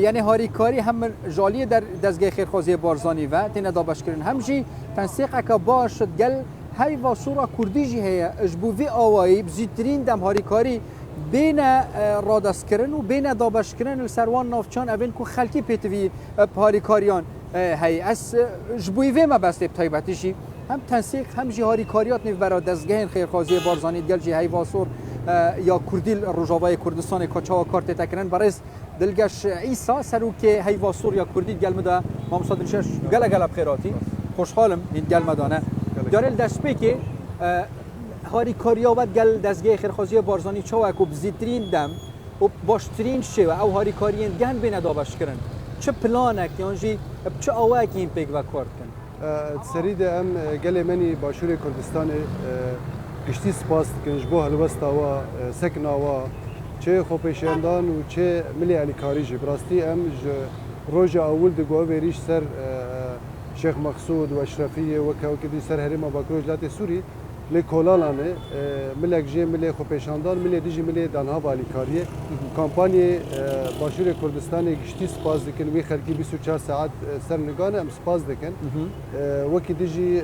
یعنی هاریکاری هم جالی در دستگاه خیرخوازی بارزانی و تینا دابش کردن همجی تنسیق که باش گل هی واسورا کردی جی هیا اجبوی آوایی بزیترین دم هاریکاری بین رادست کردن و بین دابش کردن سروان نافچان اوین کو خلکی پیتوی هاریکاریان هی از اجبوی ما بسته بتایبتیشی هم تنسیق هم جی هاریکاریات نیو برای دستگاه خیرخوازی بارزانی گل جی هی واسور یا کردیل روجاوای کردستان کاچا کارت تکرن برای دلگش عیسی سروک هیوا سوریا کردی گل مدا ما مصادنشش گل بخیراتی خوشحالم این گل مدانه داره دست که هاری کاریا و گل دستگاه خیرخوازی بارزانی چاو کو بزیترین دم و باشترین شو او هاری کارین گن بین دابش کردن چه پلانک یانجی چه آواک این پیک و کارت کن سرید ام گل منی باشور کردستان گشتی سپاس کنج بو هلوستا و سکنا و چه خوپیشندان و چه ملی علی کاریجی براستی ام روز اول دگو وریش سر شیخ مقصود و اشرفی و کوکبی سر هرم باکروج لات سوری لکولالانه ملک جه ملی خوپیشندان ملی دیجی ملی دانها علی کاریه کمپانی باشور کردستان گشتی سپاس دکن وی خلکی 24 ساعت سر نگانه ام سپاس دکن وکی دیجی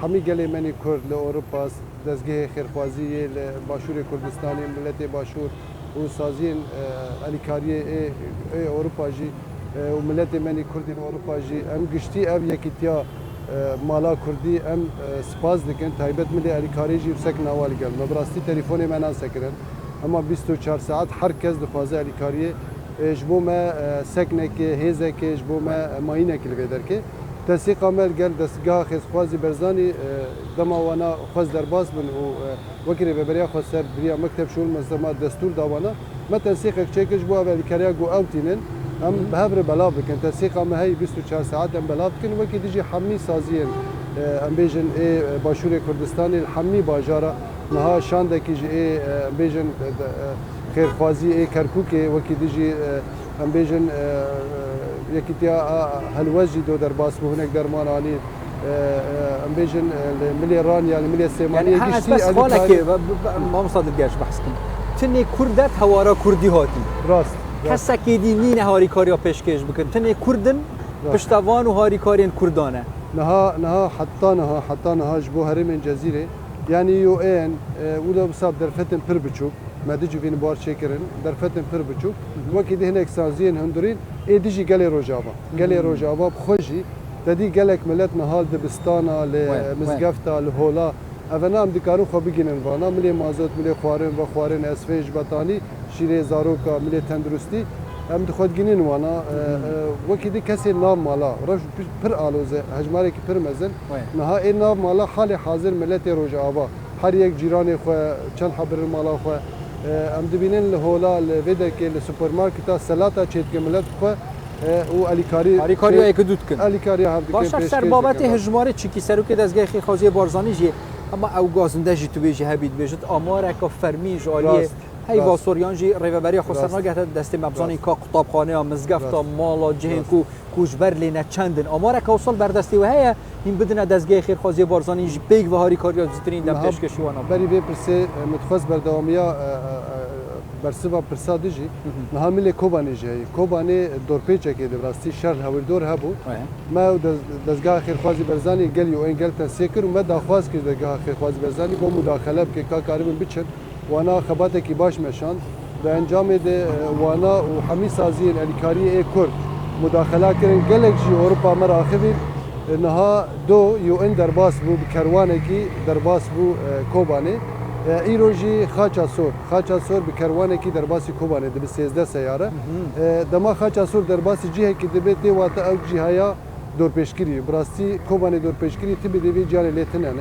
همی گلی منی کرد ل اروپا دزگه خیرخوازی باشور کردستان ملت باشور و سازین الیکاریه اروپا جی و ملت منی کردی اروپا جی ام گشتی اب یکیتیا مالا کردی ام سپاس دکن تایبت ملی الیکاری جی سک نوال گل مبراستی تلفن من سکرن اما 24 ساعت هر کس دخوازه الیکاریه جبو ما سکنه که هزه که جبو ما ماینه کل بدر که تنسیق عمل گل دستگاه خیزخوازی برزانی دما وانا خواز درباس بن و وکری به بریا خواز سر بریا مکتب شول منظمات دستور داوانا ما تنسیق چکش بو اول کاریا گو اوتینن هم بهبر بلاف بکن تنسیق عمل هی 24 ساعت هم بلاف کن وکی دیجی حمی سازین ام بیجن باشور کردستان الحمی باجارا نها شانده کی بیجن خیرخوازی کرکوک وکی دیجی ام بیجن یکیتیا هلوزی دو در باس بهونک درمانانی ام بیجن ملی ران یعنی ملی سیمانی یعنی هست بس خاله که ما مصادر گشت بحث کن تنی کردت هوارا کردی هاتی راست کسا که دی نین هاری کاریا پیشکش بکن تنی کردن پشتوان و هاری کارین کردانه نها حتی نها جبو هرم جزیره یعنی یو این ولا بساب در فتن پر بچوب ما دیجی بین بار چکرن در فتن پر بچوب وقتی ده هنک سازین هندورین ای دیجی گلی روجاوا بخوشی دادی گلک ملت نهال دبستانا لمزگفتا لهولا اونا هم دکارو خواب بگینن وانا ملی مازوت ملی خوارن اسفیج بطانی شیره زاروکا ملی تندرستی هم دخواد گینن وانا وقتی دی کسی نام مالا روش پر آلوزه هجماری که پر مزن نها این نام مالا حال حاضر ملت روجاوا هر یک جیران خو چند حبر مالا خو ام دبینن لهولا لویده که لسوپرمارکتا سلاتا چیت که ملت خو و الیکاری یک دود کن الیکاری هم باشه سر بابت هجماری چیکی سرو که دستگاه خیرخوازی بارزانی جی اما او گازنده جی تو بیجی هبید بیجت آمار که فرمی جالیه هی واسوریان جی ریوبری خسرنا گهت دست مبزانی که کتابخانه ها مزگفتا مالا جهن کو کوچبر لینه چندن آمار که وصل بر دستی و هیا این بدون دستگاه خیرخوازی بارزانی جی بیگ و هاری کاریا زیترین دم پیشکشی وانا بری به پرسه متخصص بردوامیا برسبا پرسادجی نها ملی کوبانی جی کوبانی دورپیچه که دراستی شهر هویدور هبو ما دستگاه خیرخوازی برزانی گل یو انگل تنسیکر و ما داخواست که دستگاه خیرخوازی برزانی با مداخله که کاربن بچن وانا خباته کی باش مشان به انجام ده وانا و حمی سازی الیکاری کرد مداخله کردن گلک جی اروپا مراخبی نها دو یو ان درباس بو بکروانه کی درباس بو کوبانی ایروجی خاچاسور بکروانه کی درباسی کوبانی ده 13 سیاره دما خاچاسور درباسی جیه کی دبه دی واتا او جیهایا دور پیشگیری براستی کوبانی دور پیشگیری تبی دی جان لتنه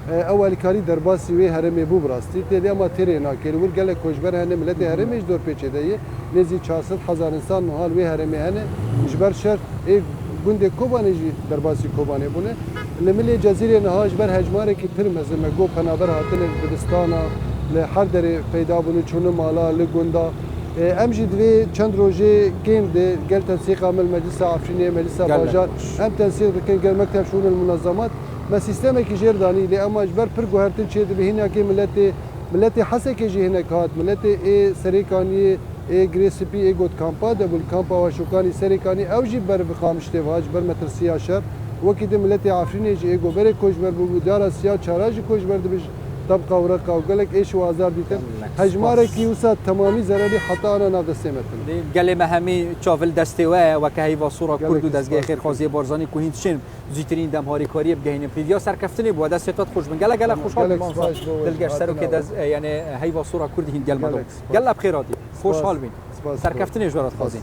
اول کاری درباسی وی هرمی بو براستی تدی اما تری ناکل ور گله کوجبر هنه ملت هرمیش دور پیچیده نزی 400,000 انسان نهال وی هرمی هنه جبر شر ای گنده کوبانی درباسی کوبانی بونه لملی جزیره نهاج بر هجماره کی پر مزمه گو پنابر هاتن دبستانا لهر در پیدا بونه چون مالا لگوندا امجی دوی چند روزه گیم ده گل تنسیق عمل مجلس عفرینی مجلس باجار ام تنسیق کن گل مکتب شون المنظمات ما سیستمی که جردانی لی اما اجبر پر گوهرتن چه دبی هنگی ملت حسه که جه هنگات ملت سریکانی ای گریسپی ای گوت کامپا دبل کامپا و شوکانی سریکانی او جی بر بخامشته واج بر مترسیا شر وکی د ملت عفرینی جی ای گو بر کوش بر بو دار سیا چاراج کوش بر دبج طبقه ورقه وقالك ايش وازار ديتن هجمارك يوسا تمامي زرالي حتى انا ناقص مثلا قال ما همي تشافل دستوا وكهي وصوره كرد دزگه خير خازي بارزاني كوهين شين زيترين دم هاري كاري بگهين بريديا سركفتني بو دستات خوش من قال خوش حال دلگش سرو كده يعني هي وصوره كرد هين قال مدو قال بخير هادي خوش حال بين سركفتني جوارات خازي